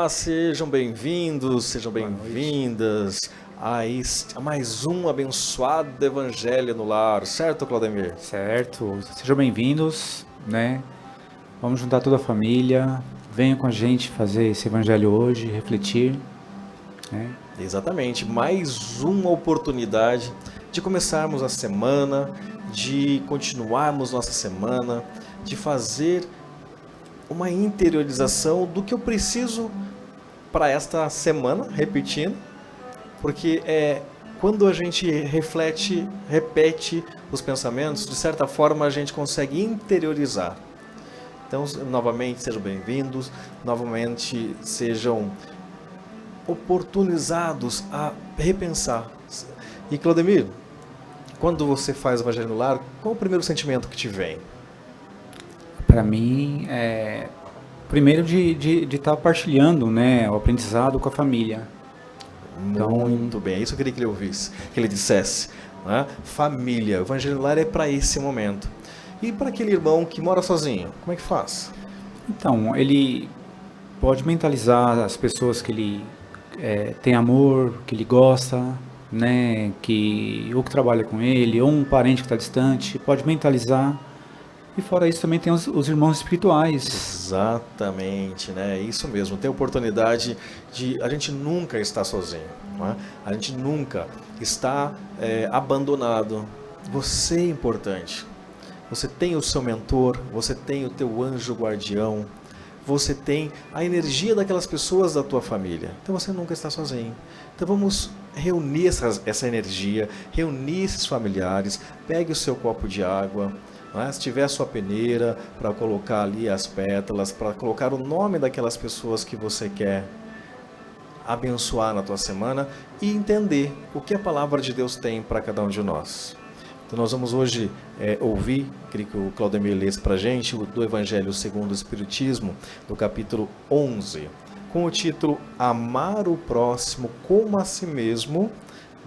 Olá, sejam bem-vindos, sejam bem-vindas a mais um abençoado Evangelho no Lar, certo, Claudemir? Certo, sejam bem-vindos, né? Vamos juntar toda a família, venham com a gente fazer esse evangelho hoje, refletir, né? Exatamente, mais uma oportunidade de começarmos a semana, de continuarmos nossa semana, de fazer uma interiorização do que eu preciso para esta semana, repetindo, porque quando a gente reflete, repete os pensamentos, de certa forma a gente consegue interiorizar. Então, novamente, sejam bem-vindos, novamente sejam oportunizados a repensar. E Claudemir, quando você faz o Evangelho no Lar, qual o primeiro sentimento que te vem? Para mim, primeiro de estar partilhando, né, o aprendizado com a família. Muito bem, é isso que eu queria que ele ouvisse, que ele dissesse. Né? Família, o Evangelho no Lar é para esse momento. E para aquele irmão que mora sozinho, como é que faz? Então, ele pode mentalizar as pessoas que ele tem amor, que ele gosta, né, ou que trabalha com ele, ou um parente que está distante, pode mentalizar. E fora isso também tem os irmãos espirituais. Exatamente, né? Isso mesmo. Ter a oportunidade de... A gente nunca está sozinho, não é? A gente nunca está abandonado. Você é importante. Você tem o seu mentor, você tem o teu anjo guardião, você tem a energia daquelas pessoas da tua família. Então você nunca está sozinho. Então vamos reunir essa energia, reunir esses familiares, pegue o seu copo de água, se tiver a sua peneira para colocar ali as pétalas, para colocar o nome daquelas pessoas que você quer abençoar na tua semana e entender o que a palavra de Deus tem para cada um de nós. Então nós vamos hoje ouvir, queria que o Claudemir lesse para a gente, do Evangelho segundo o Espiritismo, do capítulo 11, com o título Amar o próximo como a si mesmo,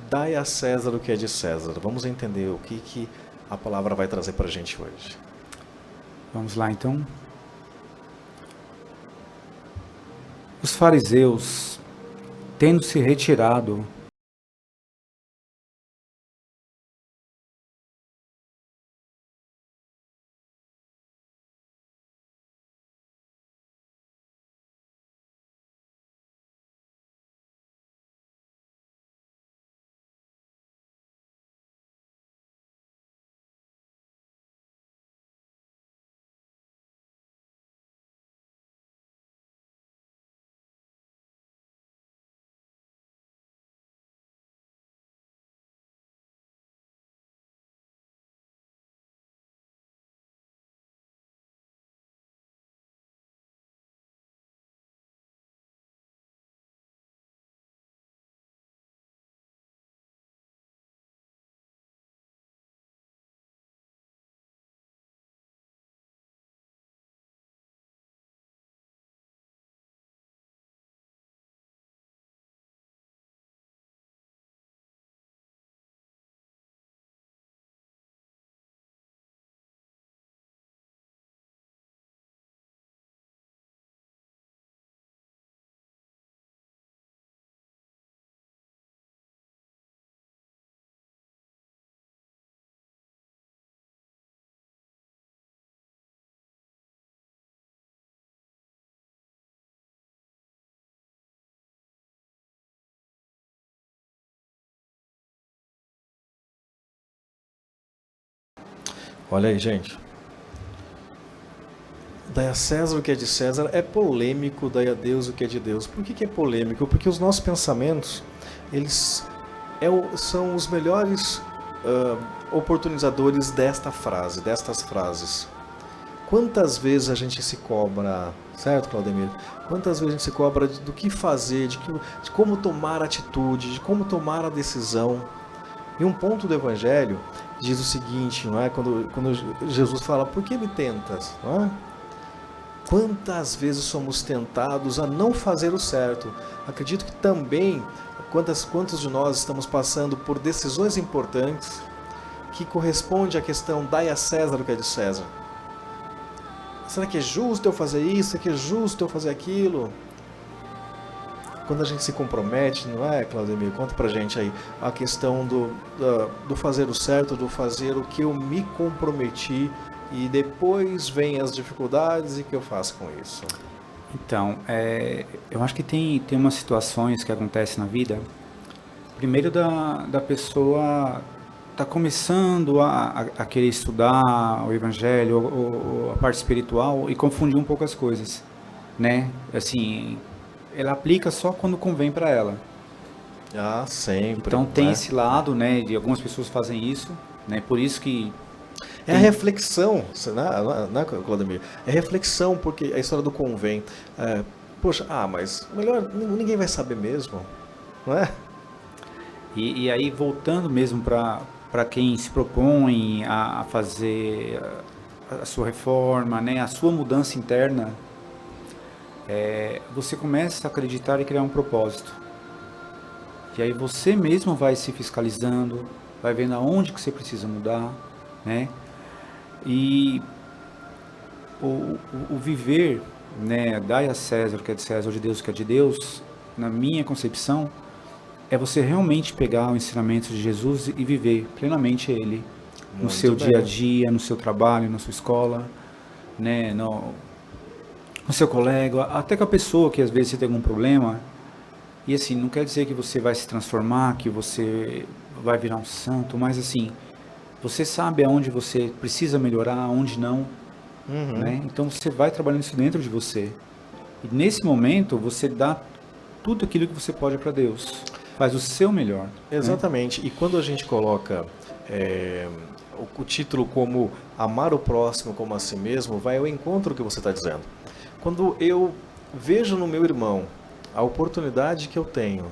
dai a César o que é de César. Vamos entender o que a palavra vai trazer para a gente hoje. Vamos lá então. Os fariseus, tendo se retirado, Olha aí, gente. Dai a César o que é de César é polêmico, dai a Deus o que é de Deus. Por que é polêmico? Porque os nossos pensamentos, eles são os melhores oportunizadores destas frases. Quantas vezes a gente se cobra, certo, Claudemir? Quantas vezes a gente se cobra do que fazer, de como tomar atitude, de como tomar a decisão. E um ponto do Evangelho diz o seguinte, não é? Quando Jesus fala, por que me tentas? Não é? Quantas vezes somos tentados a não fazer o certo? Acredito que também, quantos de nós estamos passando por decisões importantes que corresponde à questão, dai a César o que é de César. Será que é justo eu fazer isso? Será que é justo eu fazer aquilo? quando a gente se compromete, não é, Claudemir? Conta pra gente aí a questão do fazer o certo, do fazer o que eu me comprometi e depois vem as dificuldades e o que eu faço com isso. Então, eu acho que tem umas situações que acontecem na vida. Primeiro da pessoa tá começando a querer estudar o evangelho ou a parte espiritual e confundir um pouco as coisas, né? Assim, ela aplica só quando convém para ela. Ah, sempre, Então tem né? esse lado, né? De algumas pessoas fazem isso, né? Por isso que É a reflexão, né, Claudemir? É reflexão, porque a história do convém. Poxa, mas melhor, ninguém vai saber mesmo, não é? e aí voltando mesmo para quem se propõe a fazer a sua reforma, né? A sua mudança interna, você começa a acreditar e criar um propósito. E aí você mesmo vai se fiscalizando, vai vendo aonde que você precisa mudar, né? E o viver, né, dai a César o que é de César, ou de Deus o que é de Deus, na minha concepção, é você realmente pegar o ensinamento de Jesus e viver plenamente ele no seu Muito dia a bem. dia, no seu trabalho, na sua escola, né, no seu colega, até com a pessoa que às vezes você tem algum problema. E assim, não quer dizer que você vai se transformar, que você vai virar um santo, mas assim, você sabe aonde você precisa melhorar, aonde não, Uhum. né? Então você vai trabalhando isso dentro de você. E nesse momento você dá tudo aquilo que você pode para Deus. Faz o seu melhor, né? Exatamente. E quando a gente coloca é, o título como amar o próximo como a si mesmo, vai ao encontro do que você está dizendo. Quando eu vejo no meu irmão a oportunidade que eu tenho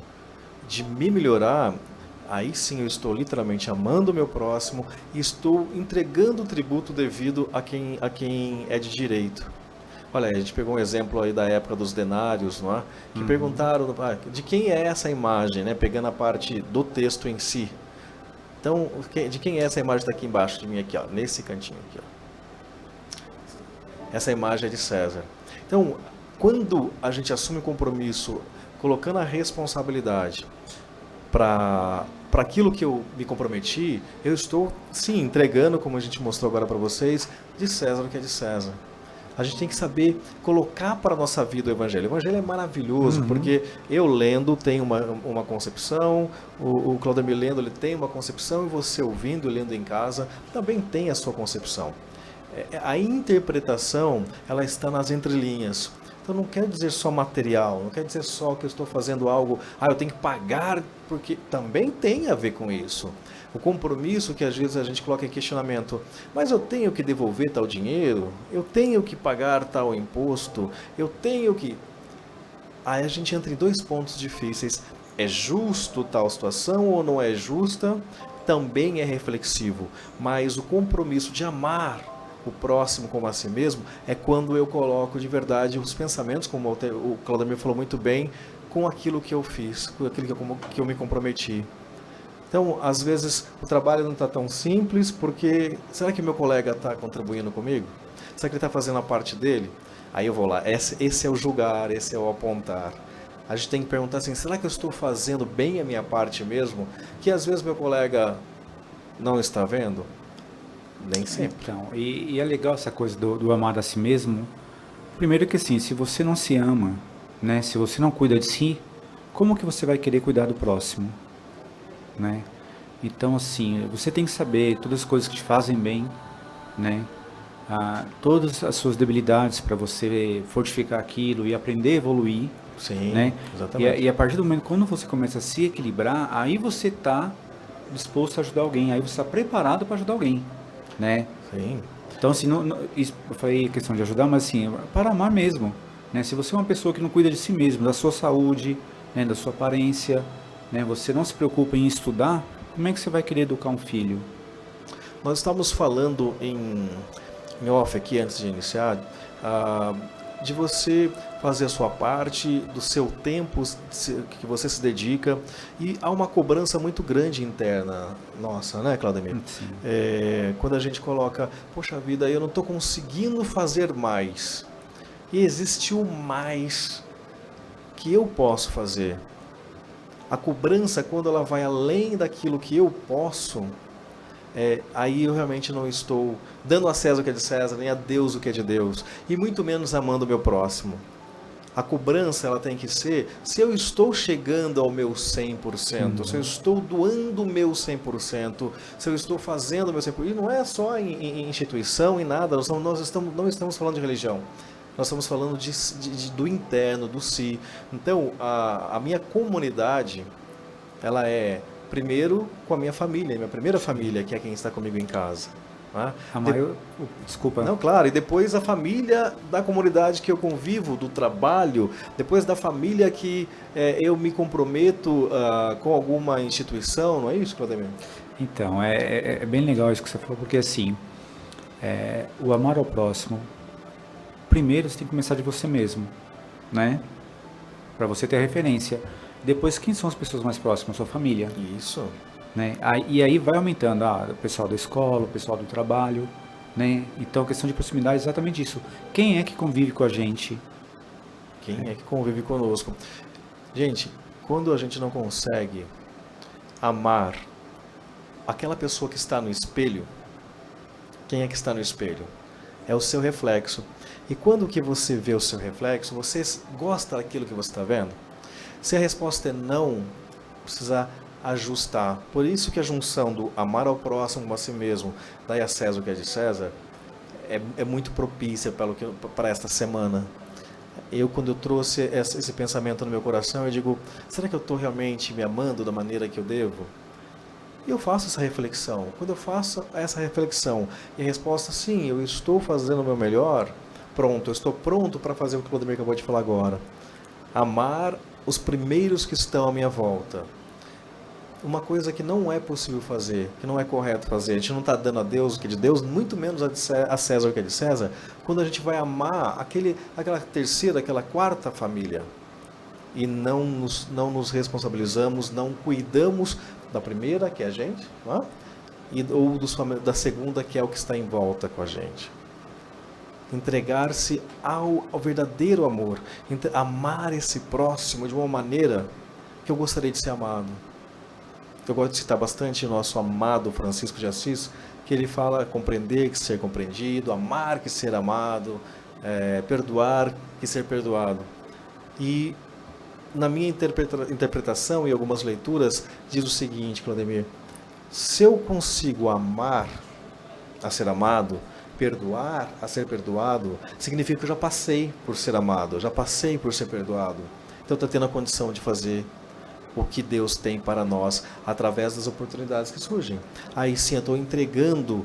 de me melhorar, aí sim eu estou literalmente amando o meu próximo e estou entregando o tributo devido a quem é de direito. Olha, a gente pegou um exemplo aí da época dos denários, não é? Que perguntaram de quem é essa imagem, né? Pegando a parte do texto em si. Então, de quem é essa imagem que está aqui embaixo de mim, aqui, ó, nesse cantinho aqui, ó. Essa imagem é de César. Então, quando a gente assume o compromisso, colocando a responsabilidade para aquilo que eu me comprometi, eu estou, sim, entregando, como a gente mostrou agora para vocês, de César o que é de César. A gente tem que saber colocar para a nossa vida o Evangelho. O Evangelho é maravilhoso, porque eu lendo tenho uma concepção, o Claudemir lendo ele tem uma concepção, e você ouvindo e lendo em casa também tem a sua concepção. A interpretação, ela está nas entrelinhas. Então não quer dizer só material, não quer dizer só que eu estou fazendo algo, eu tenho que pagar, porque também tem a ver com isso. O compromisso que às vezes a gente coloca em questionamento, mas eu tenho que devolver tal dinheiro, eu tenho que pagar tal imposto, eu tenho que... Aí a gente entra em dois pontos difíceis. É justo tal situação ou não é justa? Também é reflexivo, mas o compromisso de amar o próximo como a si mesmo é quando eu coloco de verdade os pensamentos, como o Claudemir falou muito bem, com aquilo que eu fiz, com aquilo que eu me comprometi. Então, às vezes, o trabalho não está tão simples, porque será que meu colega está contribuindo comigo? Será que ele está fazendo a parte dele? Aí eu vou lá, esse é o julgar, esse é o apontar. A gente tem que perguntar assim, será que eu estou fazendo bem a minha parte mesmo? Que às vezes meu colega não está vendo? Nem sempre. Então, e é legal essa coisa do amar a si mesmo. Primeiro que assim, se você não se ama, né? Se você não cuida de si, como que você vai querer cuidar do próximo? Né? Então assim, você tem que saber todas as coisas que te fazem bem, né? Todas as suas debilidades para você fortificar aquilo e aprender a evoluir, Sim, né? exatamente. E a partir do momento quando você começa a se equilibrar, aí você está disposto a ajudar alguém, aí você está preparado para ajudar alguém, né? Sim. Então assim, eu falei questão de ajudar, mas assim, para amar mesmo, né? Se você é uma pessoa que não cuida de si mesmo, da sua saúde, né, da sua aparência, né, você não se preocupa em estudar, como é que você vai querer educar um filho? Nós estávamos falando em off aqui, antes de iniciar, de você fazer a sua parte, do seu tempo que você se dedica, e há uma cobrança muito grande interna nossa, né, Claudemir? Sim. Quando a gente coloca, poxa vida, eu não estou conseguindo fazer mais. E existe o mais que eu posso fazer. A cobrança, quando ela vai além daquilo que eu posso, aí eu realmente não estou dando a César o que é de César, nem a Deus o que é de Deus, e muito menos amando o meu próximo. A cobrança, ela tem que ser, se eu estou chegando ao meu 100%, se eu estou doando o meu 100%, se eu estou fazendo o meu 100%, e não é só em instituição, em nada, não estamos falando de religião, nós estamos falando do interno, do si. Então, a minha comunidade, ela é, primeiro, com a minha família, minha primeira família, que é quem está comigo em casa. Né? Desculpa. Não, claro, e depois a família da comunidade que eu convivo, do trabalho, depois da família que eu me comprometo com alguma instituição, não é isso, Claudemir? Então, é bem legal isso que você falou, porque assim, o amar ao próximo, primeiro você tem que começar de você mesmo, né? Para você ter referência. Depois, quem são as pessoas mais próximas? Sua família. Isso. Né? E aí vai aumentando o pessoal da escola, o pessoal do trabalho, né? Então, a questão de proximidade é exatamente isso. Quem é que convive com a gente? Quem é que convive conosco? Gente, quando a gente não consegue amar aquela pessoa que está no espelho, quem é que está no espelho? É o seu reflexo. E quando que você vê o seu reflexo, você gosta daquilo que você está vendo? Se a resposta é não, precisa ajustar. Por isso que a junção do amar ao próximo como a si mesmo, dai a César o que é de César, é muito propícia para esta semana. Quando eu trouxe esse pensamento no meu coração, eu digo, será que eu estou realmente me amando da maneira que eu devo? E eu faço essa reflexão. Quando eu faço essa reflexão e a resposta, sim, eu estou fazendo o meu melhor, pronto, eu estou pronto para fazer o que o Claudemir acabou de falar agora. Amar os primeiros que estão à minha volta. Uma coisa que não é possível fazer, que não é correto fazer, a gente não está dando a Deus o que é de Deus, muito menos a César o que é de César, quando a gente vai amar aquela terceira, aquela quarta família e não nos responsabilizamos, não cuidamos da primeira, que é a gente, não é? Ou da segunda, que é o que está em volta com a gente. Entregar-se ao verdadeiro amor, amar esse próximo de uma maneira que eu gostaria de ser amado. Eu gosto de citar bastante o nosso amado Francisco de Assis, que ele fala compreender que ser compreendido, amar que ser amado, perdoar que ser perdoado. E na minha interpretação e algumas leituras diz o seguinte, Claudemir, se eu consigo amar a ser amado, perdoar a ser perdoado, significa que eu já passei por ser amado, eu já passei por ser perdoado. Então eu estou tendo a condição de fazer o que Deus tem para nós através das oportunidades que surgem. Aí sim eu estou entregando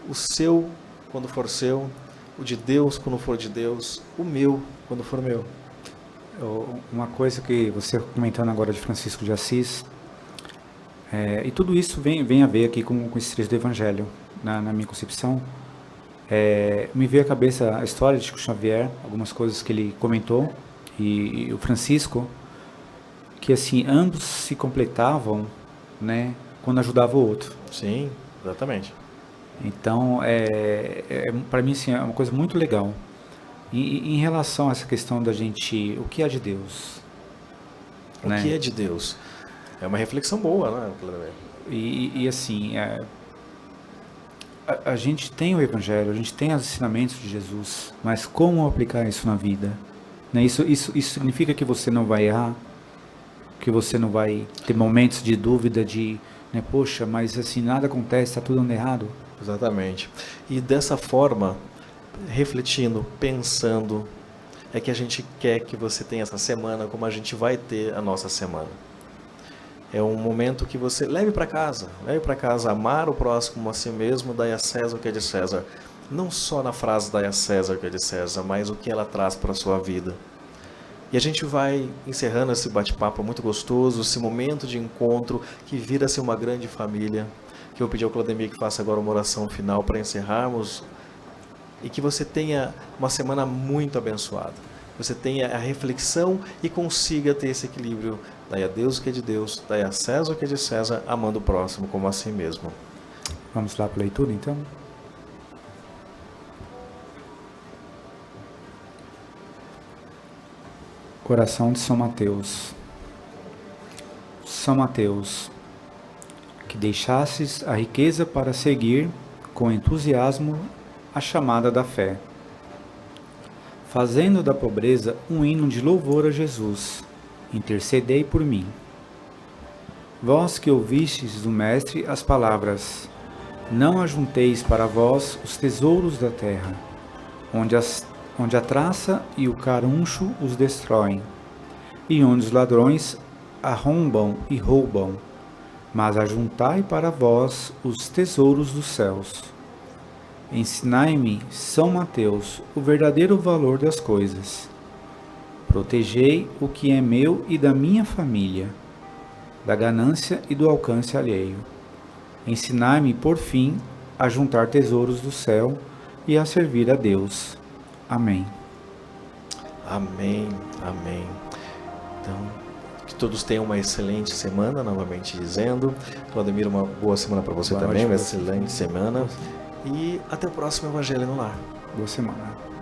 o seu quando for seu, o de Deus quando for de Deus, o meu quando for meu. Uma coisa que você comentando agora de Francisco de Assis, e tudo isso vem a ver aqui com esses trechos do Evangelho, na minha concepção. Me veio à cabeça a história de Chico Xavier, algumas coisas que ele comentou, e o Francisco, que assim, ambos se completavam, né, quando ajudava o outro. Sim, exatamente. Então, para mim, assim, é uma coisa muito legal. E em relação a essa questão da gente, o que é de Deus? O que é de Deus? É uma reflexão boa, né? E assim, a gente tem o Evangelho, a gente tem os ensinamentos de Jesus, mas como aplicar isso na vida? Né? Isso significa que você não vai errar? Que você não vai ter momentos de dúvida, né, poxa, mas assim, nada acontece, está tudo dando errado? Exatamente. E dessa forma, refletindo, pensando, é que a gente quer que você tenha essa semana como a gente vai ter a nossa semana. É um momento que você leve para casa, amar o próximo como a si mesmo, dai a César o que é de César. Não só na frase dai a César o que é de César, mas o que ela traz para a sua vida. E a gente vai encerrando esse bate-papo muito gostoso, esse momento de encontro que vira-se uma grande família, que eu pedi ao Claudemir que faça agora uma oração final para encerrarmos e que você tenha uma semana muito abençoada. Você tenha a reflexão e consiga ter esse equilíbrio. Dai a Deus o que é de Deus, dai a César o que é de César, amando o próximo como a si mesmo. Vamos lá para a leitura então? Oração de São Mateus. São Mateus, que deixasses a riqueza para seguir com entusiasmo a chamada da fé, fazendo da pobreza um hino de louvor a Jesus, intercedei por mim. Vós que ouvistes do Mestre as palavras, não ajunteis para vós os tesouros da terra, onde a traça e o caruncho os destroem, e onde os ladrões arrombam e roubam, mas ajuntai para vós os tesouros dos céus. Ensinai-me, São Mateus, o verdadeiro valor das coisas. Protegei o que é meu e da minha família, da ganância e do alcance alheio. Ensinai-me, por fim, a juntar tesouros do céu e a servir a Deus. Amém. Amém, amém. Então, que todos tenham uma excelente semana, novamente dizendo. Claudemir, uma boa semana para você também, uma excelente semana. E até o próximo Evangelho no Lar. Boa semana.